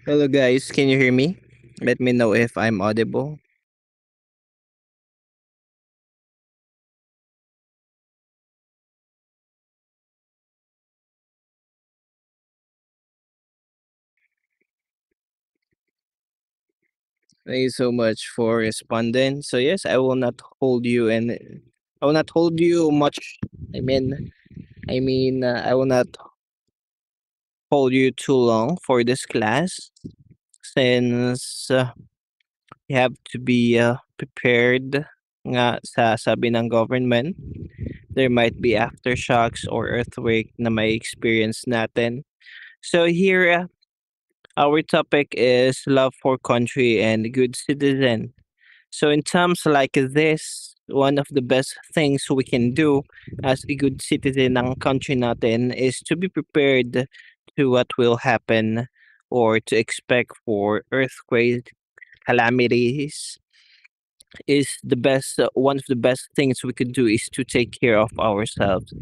Hello guys, can you hear me? Let me know if I'm audible. Thank you so much for responding. So yes, I will not hold you much. I will not hold you too long for this class since you have to be prepared nga sa sabi ng government. There might be aftershocks or earthquake na may experience natin. So here our topic is love for country and good citizen. So in times like this, one of the best things we can do as a good citizen ng country natin is to be prepared to what will happen or to expect for earthquake calamities is the best one of the best things we could do is to take care of ourselves.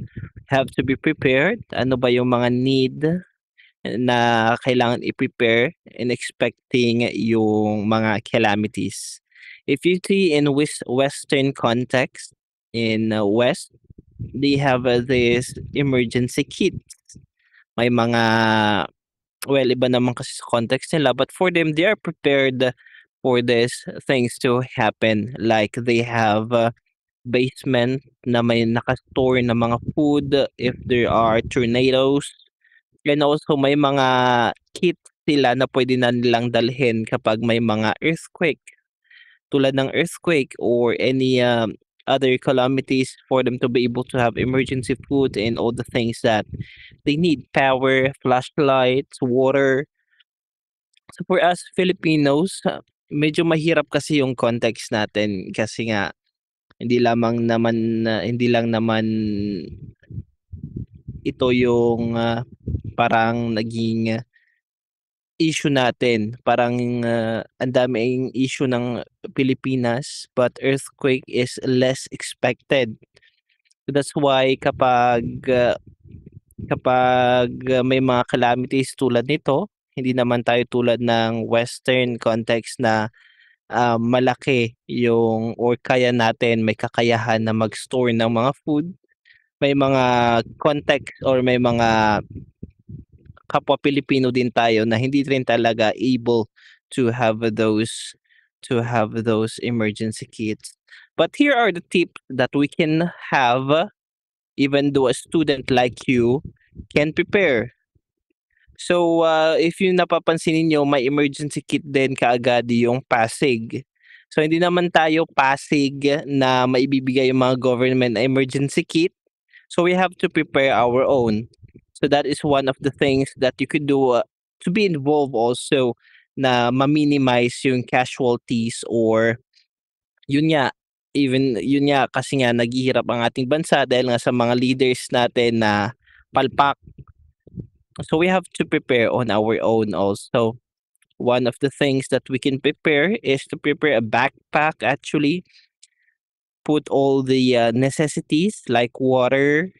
Have to be prepared. Ano ba yung mga need na kailangan i-prepare in expecting yung mga calamities. If you see in Western context, in West, they have this emergency kit. May mga, well, iba naman kasi sa context nila, but for them, they are prepared for these things to happen. Like they have a basement na may nakastore na mga food if there are tornadoes. And also may mga kit sila na puwede na nilang dalhin kapag may mga earthquake, tulad ng earthquake or any, other calamities for them to be able to have emergency food and all the things that they need, power, flashlights, water. So for us Filipinos, medyo mahirap kasi yung context natin kasi nga hindi lang naman ito yung, parang naging issue natin. Parang, ang daming issue ng Pilipinas, but earthquake is less expected. That's why kapag may mga calamities tulad nito, hindi naman tayo tulad ng western context na, malaki yung or kaya natin, may kakayahan na mag-store ng mga food. May mga context or may mga kapwa Pilipino din tayo na hindi rin talaga able to have those emergency kits. But here are the tips that we can have even though a student like you can prepare. So, if yung napapansin ninyo may emergency kit din kaagad yung Pasig. So, hindi naman tayo Pasig na maibibigay yung mga government na emergency kit. So, we have to prepare our own. So, that is one of the things that you could do to be involved also na ma-minimize yung casualties or yun nga, even yun nga kasi nga naghihirap ang ating bansa dahil nga sa mga leaders natin na palpak. So we have to prepare on our own also. One of the things that we can prepare is to prepare a backpack actually, put all the necessities like water,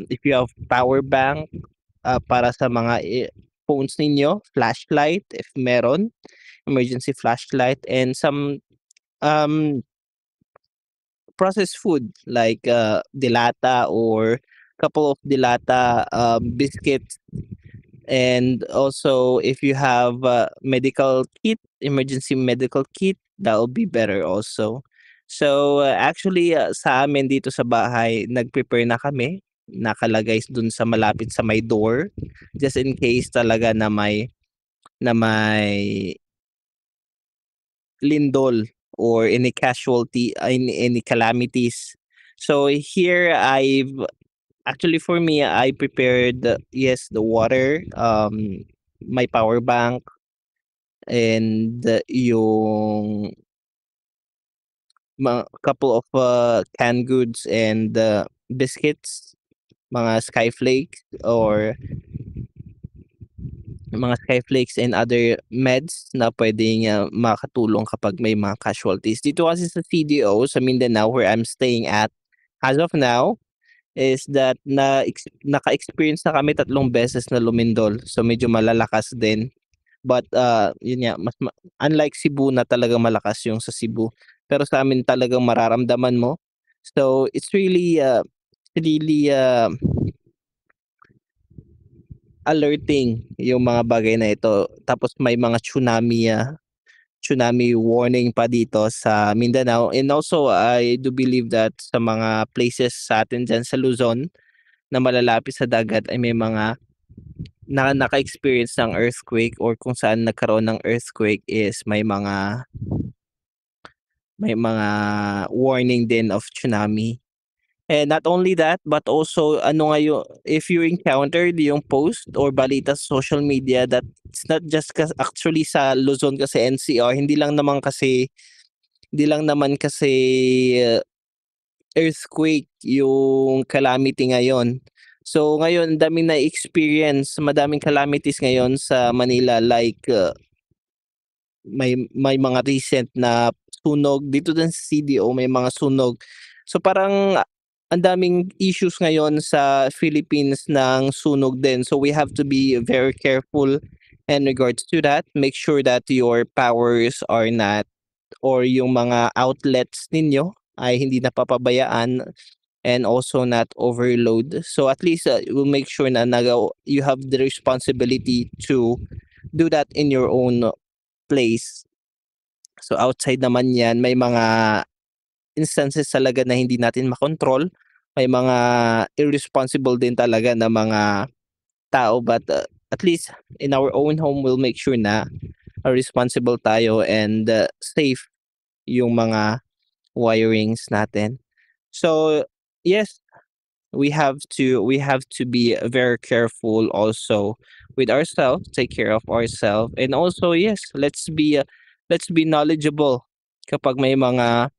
if you have power bank, para sa mga phones ninyo, flashlight if meron, emergency flashlight, and some um processed food like dilata or couple of dilata biscuits. And also if you have medical kit, emergency medical kit, that will be better also. So actually sa amin dito sa bahay nag-prepare na kami, nakalagay dun sa malapit sa may door just in case talaga na may lindol or any casualty, any calamities. So here actually for me I prepared yes, the water, my power bank, and yung couple of canned goods and biscuits, mga skyflakes or mga skyflakes and other meds na pwedeng makatulong kapag may mga casualties. Dito kasi sa CDO sa Mindanao where I'm staying at as of now is that naka-experience na kami 3 beses na lumindol. So medyo malalakas din. But yun nga unlike Cebu na talagang malakas yung sa Cebu. Pero sa amin talagang mararamdaman mo. So it's really alerting yung mga bagay na ito. Tapos may mga tsunami warning pa dito sa Mindanao. And also I do believe that sa mga places sa atin diyan sa Luzon na malalapit sa dagat ay may mga naka-experience ng earthquake or kung saan nagkaroon ng earthquake is may mga warning din of tsunami. And not only that, but also ano nga yung if you encountered yung post or balita sa social media that it's not just actually sa Luzon kasi NCR, hindi lang naman kasi earthquake yung calamity ngayon. So ngayon daming na-experience, madaming calamities ngayon sa Manila like may mga recent na sunog dito din sa CDO, may mga sunog. So parang ang daming issues ngayon sa Philippines ng sunog din. So we have to be very careful in regards to that. Make sure that your powers are not or yung mga outlets ninyo ay hindi napapabayaan and also not overload. So at least we'll make sure na you have the responsibility to do that in your own place. So outside naman yan, may mga instances talaga na hindi natin makontrol. May mga irresponsible din talaga na mga tao but at least in our own home we'll make sure na responsible tayo and safe yung mga wirings natin. So yes, we have to be very careful also with ourselves, take care of ourselves, and also yes, let's be knowledgeable kapag may mga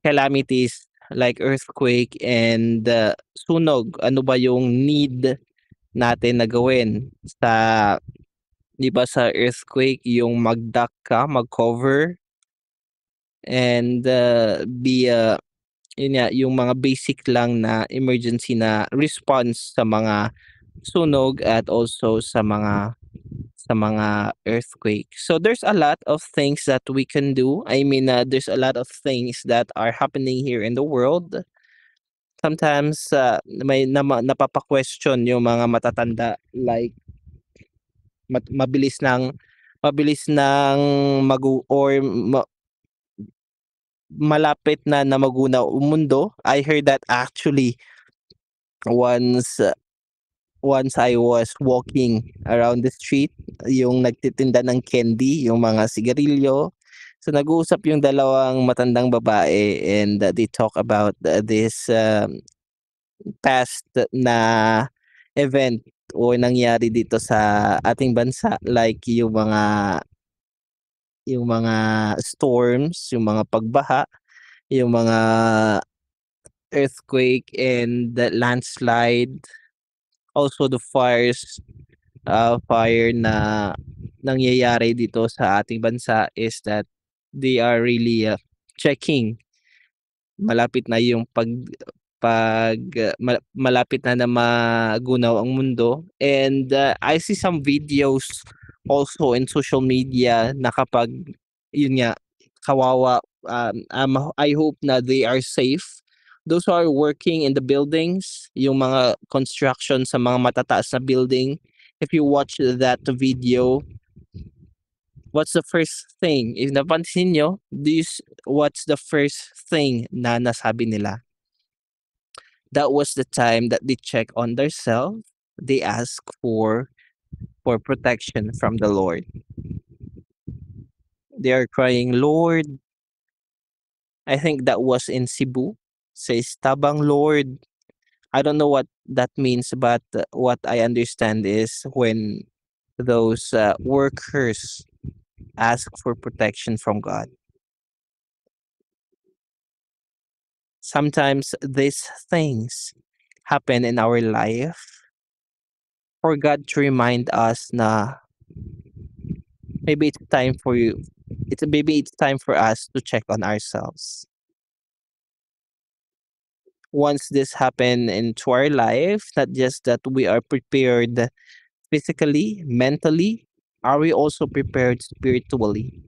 calamities like earthquake and sunog. Ano ba yung need natin na gawin sa 'di ba sa earthquake yung mag-duck ka, mag-cover and yun nga yung mga basic lang na emergency na response sa mga sunog at also sa mga earthquake. So there's a lot of things that we can do. I mean, there's a lot of things that are happening here in the world. Sometimes napapa-question yung mga matatanda like mabilis nang malapit na magunaw ang mundo. I heard that actually once once I was walking around the street, yung nagtitinda ng candy, yung mga sigarilyo. So nag-uusap yung dalawang matandang babae and they talk about this past na event o nangyari dito sa ating bansa like yung mga storms, yung mga pagbaha, yung mga earthquake and the landslide, also the fire na nangyayari dito sa ating bansa is that they are really checking. Malapit na yung malapit na magunaw ang mundo and I see some videos also in social media na kapag yun nga kawawa, I hope na they are safe. Those who are working in the buildings, yung mga construction sa mga matataas na building, if you watch that video, what's the first thing? If napansin nyo, what's the first thing na nasabi nila? That was the time that they check on themselves. They ask for protection from the Lord. They are crying, Lord. I think that was in Cebu. Says, Tabang Lord. I don't know what that means, but what I understand is when those workers ask for protection from God. Sometimes these things happen in our life for God to remind us na maybe it's time for you. Maybe it's time for us to check on ourselves. Once this happen into our life, not just that we are prepared physically, mentally, are we also prepared spiritually?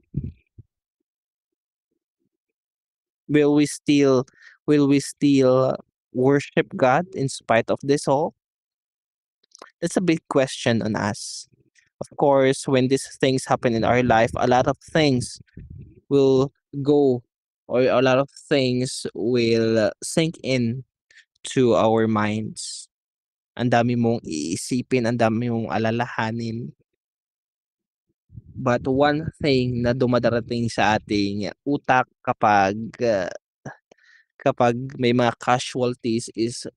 Will we still will we still worship God in spite of this all? That's a big question on us. Of course, when these things happen in our life, a lot of things will go or a lot of things will sink in to our minds. Ang dami mong iisipin, ang dami mong alalahanin. But one thing na dumadarating sa ating utak kapag may mga casualties is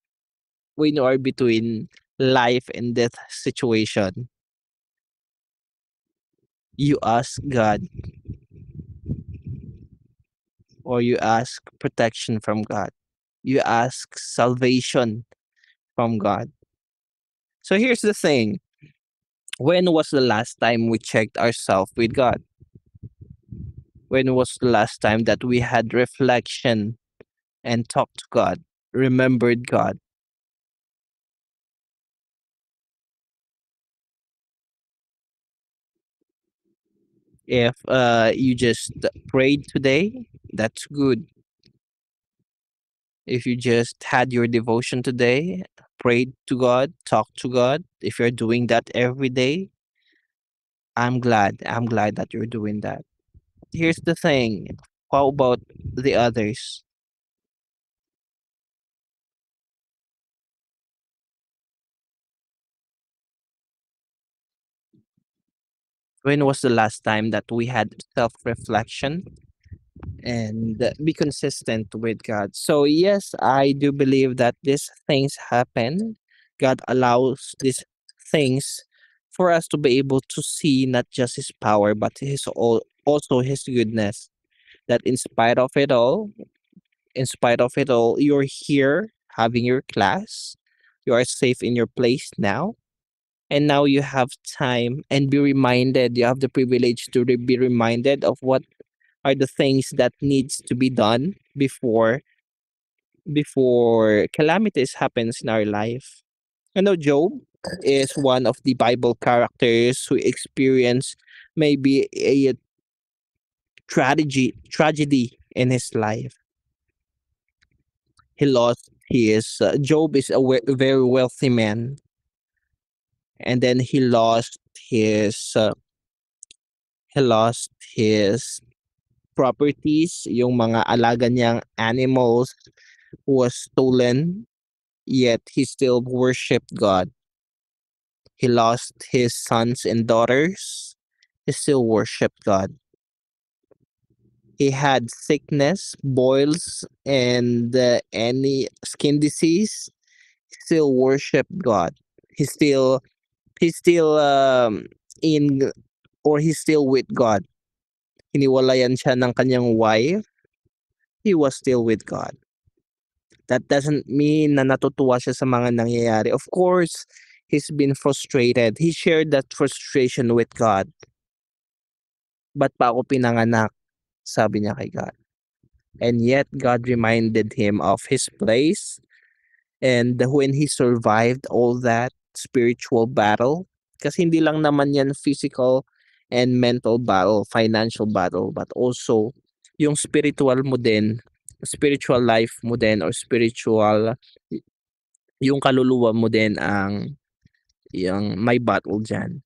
when you are between life and death situation, you ask God or you ask protection from God. You ask salvation from God. So here's the thing. When was the last time we checked ourselves with God? When was the last time that we had reflection and talked to God, remembered God? If you just prayed today, that's good. If you just had your devotion today, prayed to God, talked to God, if you're doing that every day, I'm glad. I'm glad that you're doing that. Here's the thing. How about the others? When was the last time that we had self reflection and be consistent with God? So, yes, I do believe that these things happen. God allows these things for us to be able to see not just His power, but also His goodness. That in spite of it all, you're here having your class. You are safe in your place now. And now you have time and be reminded, you have the privilege to be reminded of what are the things that needs to be done before calamities happens in our life. I know Job is one of the Bible characters who experienced maybe a tragedy in his life. He lost his Job is a very wealthy man, and then his he lost his properties, yung mga alaga niyang animals was stolen, yet he still worshiped God. He lost his sons and daughters. He still worshiped God. He had sickness, boils, and any skin disease. He still worshiped God. He still he's still in or he's still with God. Hiniwalayan siya ng kanyang wife. He was still with God. That doesn't mean na natutuwa siya sa mga nangyayari. Of course, he's been frustrated. He shared that frustration with God. Ba't pa ako pinanganak? Sabi niya kay God. And yet, God reminded him of his place. And when he survived all that spiritual battle, kasi hindi lang naman yan physical and mental battle, financial battle, but also yung spiritual mo din, spiritual life mo din, or spiritual, yung kaluluwa mo din ang yung may battle dyan.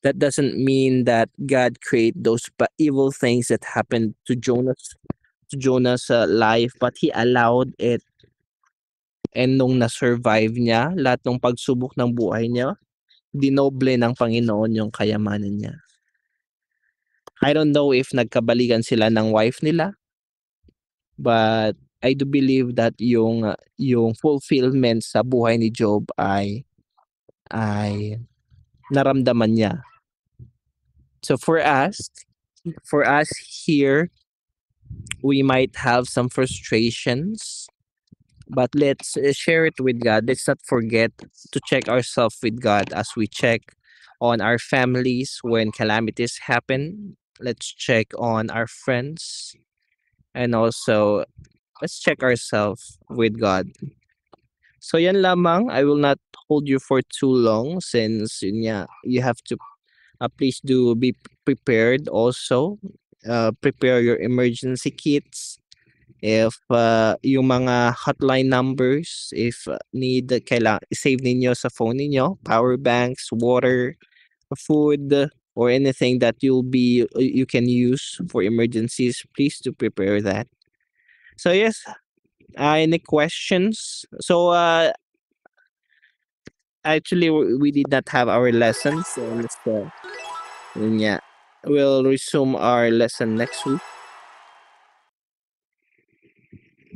That doesn't mean that God create those evil things that happened to Jonah's life, but he allowed it. And nung na-survive niya lahat ng pagsubok ng buhay niya, dinoble ng Panginoon yung kayamanan niya. I don't know if nagkabalikan sila ng wife nila, but I do believe that yung fulfillment sa buhay ni Job ay naramdaman niya. So for us here, we might have some frustrations, but let's share it with God. Let's not forget to check ourselves with God as we check on our families when calamities happen. Let's check on our friends, and also let's check ourselves with God. So yan lamang. I will not hold you for too long since yun nga, you have to please do be prepared also. Prepare your emergency kits. If yung mga hotline numbers, if need, save ninyo sa phone ninyo, power banks, water, food, or anything that you can use for emergencies, please do prepare that. So yes, any questions? So actually we did not have our lessons, so yun nga. We'll resume our lesson next week.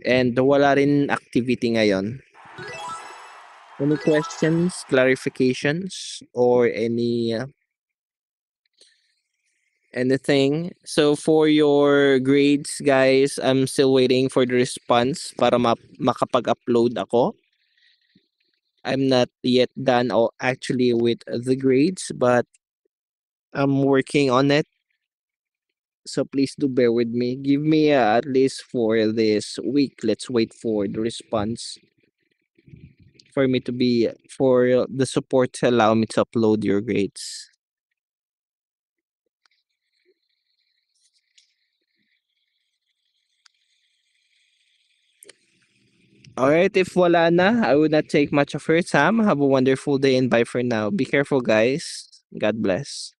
And wala rin activity ngayon. Any questions, clarifications, or anything? So for your grades, guys, I'm still waiting for the response para makapag-upload ako. I'm not yet done actually with the grades, but I'm working on it. So please do bear with me. Give me at least for this week. Let's wait for the response for the support to allow me to upload your grades. All right, if wala na, I would not take much of your time. Have a wonderful day and bye for now. Be careful, guys. God bless.